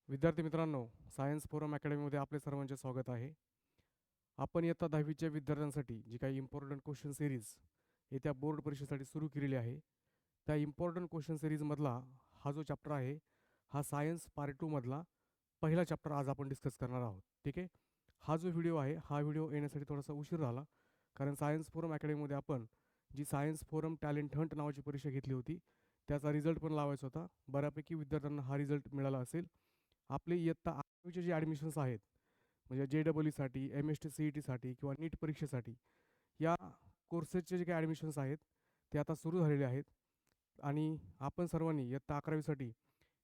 विद्यार्थी मित्रांनो, science forum अकॅडमीमध्ये आपले सर्वांचे स्वागत आहे. आपण इयत्ता 10वीच्या विद्यार्थ्यांसाठी जी काही इम्पॉर्टंट क्वेश्चन सिरीज येत्या बोर्ड परीक्षेसाठी सुरू केलेली आहे, त्या इम्पॉर्टंट क्वेश्चन सिरीजमधला हा जो चॅप्टर आहे, हा सायन्स पार्ट 2 मधला पहिला चॅप्टर आज आपण डिस्कस करणार आहोत. ठीक आहे. हा जो व्हिडिओ आहे, हा व्हिडिओ येण्यासाठी थोडासा उशीर झाला, कारण सायन्स फोरम अकॅडमीमध्ये आपण जी सायन्स फोरम टॅलेंट हंट नावाची परीक्षा घेतली होती, त्याचा रिझल्ट पण लावायचा होता. बऱ्यापैकी विद्यार्थ्यांना हा रिझल्ट मिळाला असेल. आपले इयत्ता 8वीचे जे ॲडमिशन्स आहेत, म्हणजे JEE-साठी, MST-CET-साठी किंवा नीट परीक्षेसाठी या कोर्सेसचे जे काही ॲडमिशन्स आहेत ते आता सुरू झालेले आहेत आणि आपण सर्वांनी इयत्ता 11वीसाठी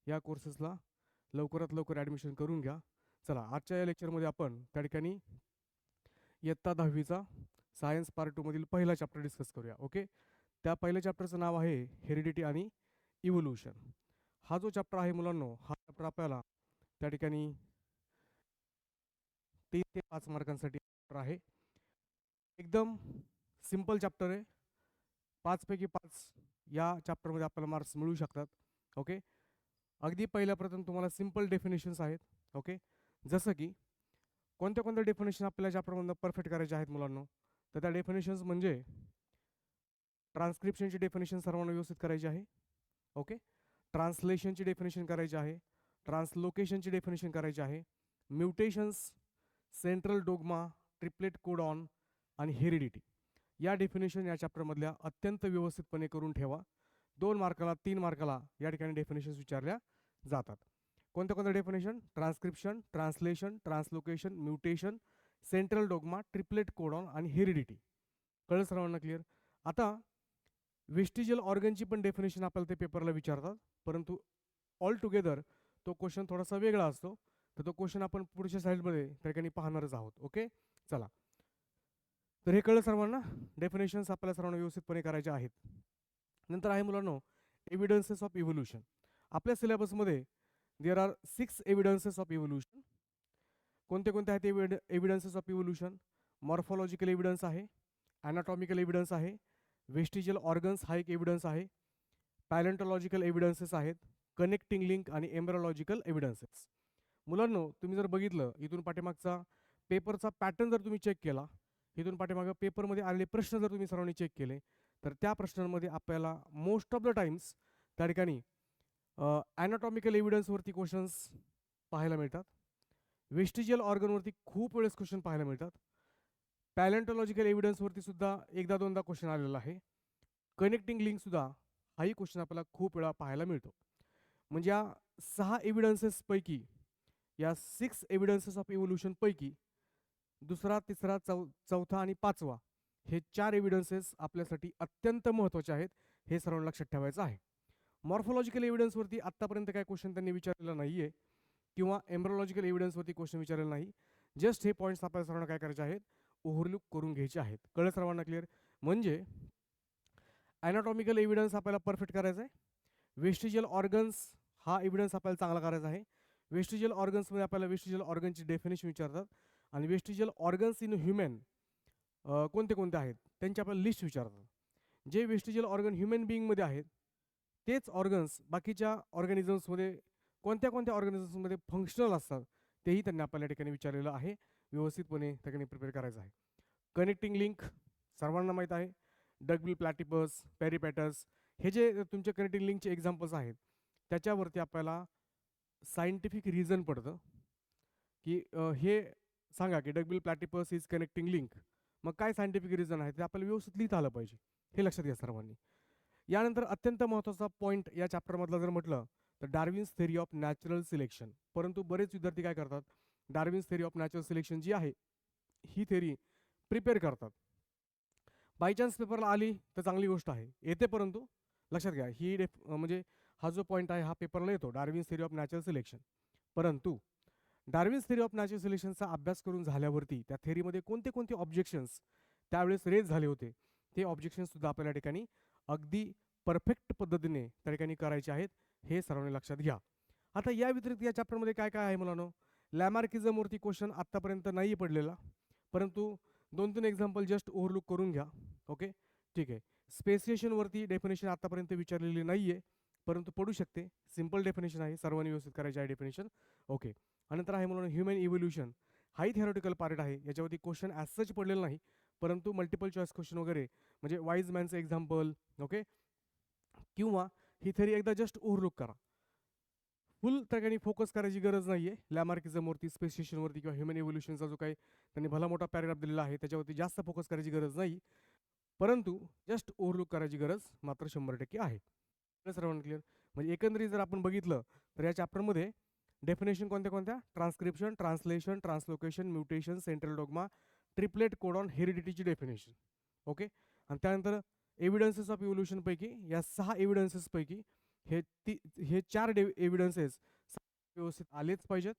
या कोर्सेसला लवकरात लवकर ॲडमिशन करून घ्या. चला, आजच्या या लेक्चरमध्ये आपण त्या ठिकाणी इयत्ता 10वीचा सायन्स पार्ट 2 मधील पहिला चॅप्टर डिस्कस करूया. ओके. त्या पहिल्या चॅप्टरचं नाव आहे हेरिडिटी आणि इव्होल्युशन. हा जो चॅप्टर आहे मुलांनो, हा चॅप्टर आपल्याला त्या ठिकाणी 3 ते 5 मार्कांसाठी आहे. एकदम सिंपल चॅप्टर आहे. 5 पैकी 5 या चॅप्टरमध्ये आपल्याला मार्क्स मिळू शकतात. ओके. अगदी पहिल्या प्रथम तुम्हाला सिंपल डेफिनेशन्स आहेत. ओके. जसं की कोणत्या कोणत्या डेफिनेशन आपल्याला चॅप्टरमधून परफेक्ट करायचे आहेत मुलांनो, तर त्या डेफिनेशन्स म्हणजे ट्रान्स्क्रिप्शनची डेफिनेशन सर्वांना व्यवस्थित करायची आहे. ओके. ट्रान्सलेशनची डेफिनेशन करायची आहे. ट्रान्सलोकेशनची डेफिनेशन करायची आहे. Mutations, central dogma, triplet codon आणि हेरिडिटी या डेफिनेशन या चॅप्टरमधल्या अत्यंत व्यवस्थितपणे करून ठेवा. 2 मार्काला 3 मार्काला या ठिकाणी डेफिनेशन्स विचारल्या जातात. कोणत्या कोणत्या definition? Transcription, translation, translocation, mutation, central dogma, triplet codon आणि हेरिडिटी. कळलं सर्वांना? क्लिअर? आता वेस्टिजियल ऑर्गनची पण डेफिनेशन आपल्याला ते पेपरला विचारतात, परंतु ऑल टुगेदर तो क्वेश्चन थोडासा वेगळा असतो. तर तो क्वेश्चन आपण पुढच्या साईडमध्ये त्या ठिकाणी पाहणारच आहोत. ओके. चला, तर हे कळलं सर्वांना? डेफिनेशन्स आपल्याला सर्वांना व्यवस्थितपणे करायचे आहेत. नंतर आहे मुलांनो एव्हिडन्सेस ऑफ इव्होल्युशन. आपल्या सिलेबसमध्ये there are 6 evidences of evolution. कोणते कोणते आहेत evidences of evolution? Morphological evidence आहे, ॲनाटॉमिकल एव्हिडन्स आहे, वेस्टिजियल ऑर्गन्स हा एक एव्हिडन्स आहे, पॅलेंटॉलॉजिकल एव्हिडन्सेस आहेत, कनेक्टिंग लिंक आणि एम्ब्रोलॉजिकल एव्हिडन्सेस. मुलांनो, तुम्ही जर बघितलं इथून पाठीमागचा पेपरचा पॅटर्न जर तुम्ही चेक केला, इथून पाठीमागं पेपरमध्ये आलेले प्रश्न जर तुम्ही सर्वांनी चेक केले, तर त्या प्रश्नांमध्ये आपल्याला मोस्ट ऑफ द टाइम्स त्या ठिकाणी ॲनाटॉमिकल एव्हिडन्सवरती क्वेश्चन्स पाहायला मिळतात. वेस्टिजियल ऑर्गनवरती खूप वेळेस क्वेश्चन पाहायला मिळतात. पॅलेंटॉलॉजिकल एव्हिडन्सवरती सुद्धा एकदा दोनदा क्वेश्चन आलेला आहे. कनेक्टिंग लिंक सुद्धा हाही क्वेश्चन आपल्याला खूप वेळा पाहायला मिळतो. म्हणजे या 6 एव्हिडन्सेस पैकी, या 6 एव्हिडन्सेस ऑफ इव्होल्युशन पैकी दुसरा, तिसरा, चौथा आणि 5वा हे 4 एव्हिडन्सेस आपल्यासाठी अत्यंत महत्त्वाचे आहेत. हे सर्वांना लक्षात ठेवायचं आहे. मॉर्फॉलॉजिकल एव्हिडन्सवरती आत्तापर्यंत काय क्वेश्चन त्यांनी विचारलेला नाही आहे किंवा एम्ब्रोलॉजिकल एव्हिडन्सवरती क्वेश्चन विचारलेला नाही. जस्ट हे पॉईंट्स आपल्याला सर्वांना काय करायचे आहेत? ओव्हरलुक करून घ्यायचे आहेत. कळलं सर्वांना? क्लिअर? म्हणजे ॲनाटॉमिकल एव्हिडन्स आपल्याला परफेक्ट करायचा आहे. वेस्टिजियल ऑर्गन्स हा एव्हिडन्स आपल्याला चांगला करायचा आहे. वेस्टिजियल ऑर्गन्समध्ये आपल्याला वेस्टिजियल ऑर्गनची डेफिनेशन विचारतात आणि वेस्टिजियल ऑर्गन्स इन ह्युमन कोणते कोणते आहेत त्यांची आपल्याला लिस्ट विचारतात. जे वेस्टिजियल ऑर्गन ह्युमन बिईंगमध्ये आहेत तेच ऑर्गन्स बाकीच्या ऑर्गॅनिझम्समध्ये कोणत्या कोणत्या ऑर्गॅनिझम्समध्ये फंक्शनल असतात तेही त्यांनी आपल्याला ठिकाणी विचारलेलं आहे. व्यवस्थितपणे त्या ठिकाणी प्रिपेअर करायचं आहे. कनेक्टिंग लिंक सर्वांना माहीत आहे. डगबिल प्लॅटिपस, पेरिपॅटस हे जे तुमचे कनेक्टिंग लिंकचे एक्झाम्पल्स आहेत त्याच्यावरती आपल्याला सायंटिफिक रिझन पडतं की हे सांगा की डगबिल प्लॅटिपस इज कनेक्टिंग लिंक. मग काय सायंटिफिक रिझन आहे ते आपल्याला व्यवस्थित लिहिता आलं पाहिजे. हे लक्षात घ्या सर्वांनी. यानंतर अत्यंत महत्त्वाचा पॉईंट या चॅप्टरमधला जर म्हटलं तर Darwin's theory of natural selection. परंतु बरेच विद्यार्थी काय करतात? Darwin's theory of natural selection जी आहे ही थेरी प्रिपेअर करतात. बाय चान्स पेपरला आली तर चांगली गोष्ट आहे, येते, परंतु लक्षात घ्या ही म्हणजे हा जो पॉईंट आहे हा पेपरला येतो, Darwin's theory of natural selection. परंतु डार्विन्स थेरी ऑफ नॅचरल सिलेक्शनचा अभ्यास करून झाल्यावरती त्या थेरीमध्ये कोणते कोणते ऑब्जेक्शन्स त्यावेळेस रेज झाले होते ते ऑब्जेक्शन्स सुद्धा आपल्या ठिकाणी अगदी परफेक्ट पद्धतीने त्या ठिकाणी करायचे आहेत. हे सर्वांनी लक्षात घ्या. आता या व्यतिरिक्त या चॅप्टरमध्ये काय काय आहे मुलांनो? लॅमार्किझमवरती क्वेश्चन आत्तापर्यंत नाही पडलेला, परंतु 2-3 एक्झाम्पल जस्ट ओव्हरलुक करून घ्या. ओके, ठीक आहे. स्पेसिएशनवरती डेफिनेशन आतापर्यंत विचारलेली नाही आहे, परंतु पडू शकते. सिम्पल डेफिनेशन आहे, सर्वांनी व्यवस्थित करायची आहे डेफिनेशन. ओके. आणि नंतर आहे म्हणून ह्युमन इव्होल्युशन. हाही थेरॉटिकल पार्ट आहे, याच्यावरती क्वेश्चन ॲज सच पडलेलं नाही, परंतु मल्टिपल चॉईस क्वेश्चन वगैरे म्हणजे वाईज मॅनचं एक्झाम्पल, ओके, किंवा ही थेरी एकदा जस्ट ओव्हरलुक करा. फुल त्या ठिकाणी फोकस करायची गरज नाही आहे. लॅमार्किझमवरती, स्पेसिएशनवरती किंवा ह्युमन इव्होल्युशनचा जो काही त्यांनी भला मोठा पॅराग्राफ दिलेला आहे त्याच्यावरती जास्त फोकस करायची गरज नाही, परंतु जस्ट ओव्हरलुक करायची गरज मात्र 100% आहे. सर्वांना क्लिअर? म्हणजे एकंदरीत जर आपण बघितलं तर या चॅप्टरमध्ये डेफिनेशन कोणत्या कोणत्या? Transcription, translation, translocation, mutation, central dogma, triplet codon, हेरिडिटीची डेफिनेशन. ओके. आणि त्यानंतर एव्हिडन्सेस ऑफ इव्होल्युशनपैकी या 6 एव्हिडन्सेसपैकी हे 4 एव्हिडन्सेस व्यवस्थित आलेच पाहिजेत.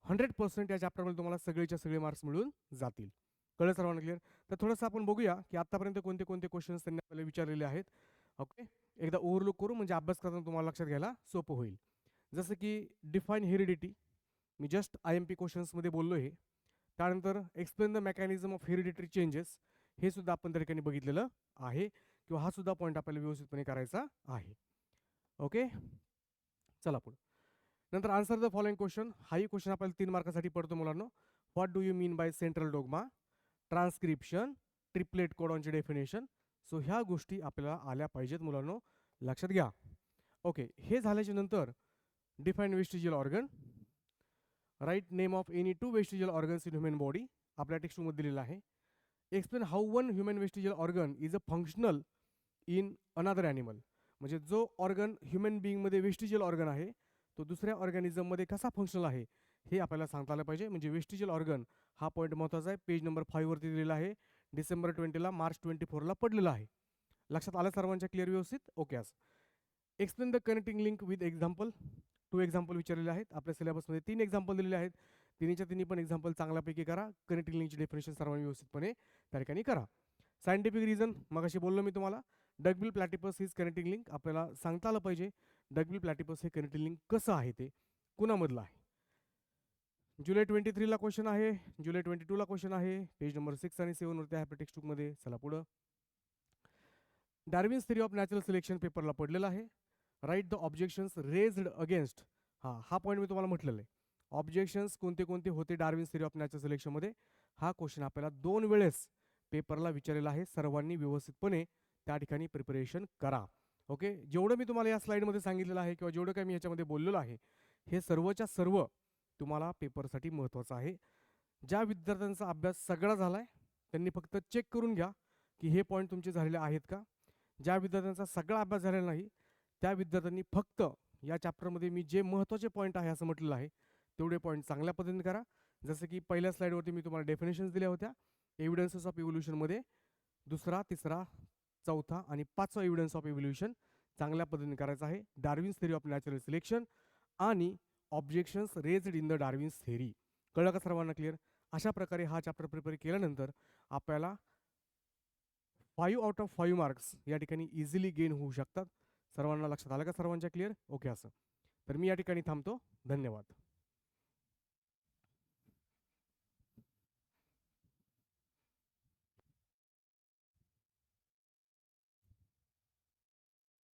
100% या चॅप्टरमध्ये तुम्हाला सगळेच्या सगळे मार्क्स मिळून जातील. कळलं सर्वांना क्लिअर? तर थोडंसं आपण बघूया की आतापर्यंत कोणते कोणते क्वेश्चन्स त्यांनी आपल्याला विचारलेले आहेत. ओके. एकदा ओव्हरलुक करू म्हणजे अभ्यास करताना तुम्हाला लक्षात घ्यायला सोपं होईल. जसं की डिफाईन हेरिडिटी, मी जस्ट IMP क्वेश्चन्समध्ये बोललो आहे. त्यानंतर explain the mechanism of hereditary changes, हे सुद्धा आपण त्या ठिकाणी बघितलेलं आहे किंवा हा सुद्धा पॉईंट आपल्याला व्यवस्थितपणे करायचा आहे. ओके. चला पुढे. नंतर आन्सर द फॉलोइंग क्वेश्चन, हाही क्वेश्चन आपल्याला 3 मार्कासाठी पडतो मुलांनो. What do you mean by central dogma, transcription, triplet कोडॉनची डेफिनेशन. सो ह्या गोष्टी आपल्याला आल्या पाहिजेत मुलांनो, लक्षात घ्या. ओके. हे झाल्याच्या नंतर define vestigial organ, write name of any 2 vestigial organs in human body, आपल्या टेक्स्टमध्ये दिलेलं आहे. Explain how one human vestigial organ is a functional in another animal. म्हणजे जो ऑर्गन ह्युमन बिईंगमध्ये वेस्टिजियल ऑर्गन आहे तो दुसऱ्या ऑर्गॅनिझममध्ये कसा फंक्शनल आहे हे आपल्याला सांगता आलं पाहिजे. म्हणजे वेस्टिजियल ऑर्गन हा पॉईंट महत्त्वाचा आहे. पेज नंबर 5 वरती दिलेला आहे. डिसेंबर 20ला, मार्च 24ला पडलेला आहे. लक्षात आलं सर्वांच्या क्लिअर व्यवस्थित? ओके. असं explain the connecting link with example. 2 example विचारलेले आहेत. आपल्या सिलेबसमध्ये 3 एक्झाम्पल दिलेले आहेत. तिन्हीच्या तिन्ही पण एक्झाम्पल चांगल्यापैकी करा. कनेक्टिंग लिंकची डेफिनेशन सर्वांनी व्यवस्थितपणे त्या ठिकाणी करा. सायंटिफिक रिझन मगाशी बोललो मी तुम्हाला. डगबिल प्लॅटिपस इज कनेक्टिंग लिंक, आपल्याला सांगता आलं पाहिजे डगबिल प्लॅटिपस हे कनेक्टिंग लिंक कसं आहे, ते कुणामधलं आहे. जुलै 23ला क्वेश्चन आहे, जुलै 22ला क्वेश्चन आहे. पेज नंबर 6 आणि 7 वरती आहे आपल्या टेक्स्टबुकमध्ये. चला पुढं. Darwin's theory of natural selection पेपरला पडलेला आहे. Write the objections raised against. हा पॉईंट मी तुम्हाला म्हटलेलं आहे. ऑब्जेक्शन्स कोणते कोणते होते डार्विन्स थेरी ऑफ नॅचरल सिलेक्शनमध्ये, हा क्वेश्चन आपल्याला 2 वेळेस पेपरला विचारलेला आहे. सर्वांनी व्यवस्थितपणे त्या ठिकाणी प्रिपरेशन करा. ओके. जेवढं मी तुम्हाला या स्लाईडमध्ये सांगितलेलं आहे किंवा जेवढं काही मी ह्याच्यामध्ये बोललेलो आहे हे सर्वच्या सर्व तुम्हाला पेपरसाठी महत्त्वाचं आहे. ज्या विद्यार्थ्यांचा अभ्यास सगळा झाला आहे त्यांनी फक्त चेक करून घ्या की हे पॉईंट तुमचे झालेले आहेत का. ज्या विद्यार्थ्यांचा सगळा अभ्यास झालेला नाही त्या विद्यार्थ्यांनी फक्त या चॅप्टरमध्ये मी जे महत्त्वाचे पॉईंट आहे असं म्हटलेलं आहे तेवढे पॉईंट चांगल्या पद्धतीने करा. जसं की पहिल्या स्लाईडवरती मी तुम्हाला डेफिनेशन्स दिल्या होत्या. एव्हिडन्सेस ऑफ इव्होल्युशनमध्ये 2रा, 3रा, 4था आणि 5वा एव्हिडन्स ऑफ इव्होल्युशन चांगल्या पद्धतीने करायचा आहे. Darwin's theory of natural selection आणि objections raised in the Darwin's theory. कळलं का सर्वांना क्लिअर? अशा प्रकारे हा चॅप्टर प्रिपेअर केल्यानंतर आपल्याला 5 आउट ऑफ 5 मार्क्स या ठिकाणी इझिली गेन होऊ शकतात. सर्वांना लक्षात आलं का सर्वांच्या क्लिअर? ओके. असं तर मी या ठिकाणी थांबतो. धन्यवाद.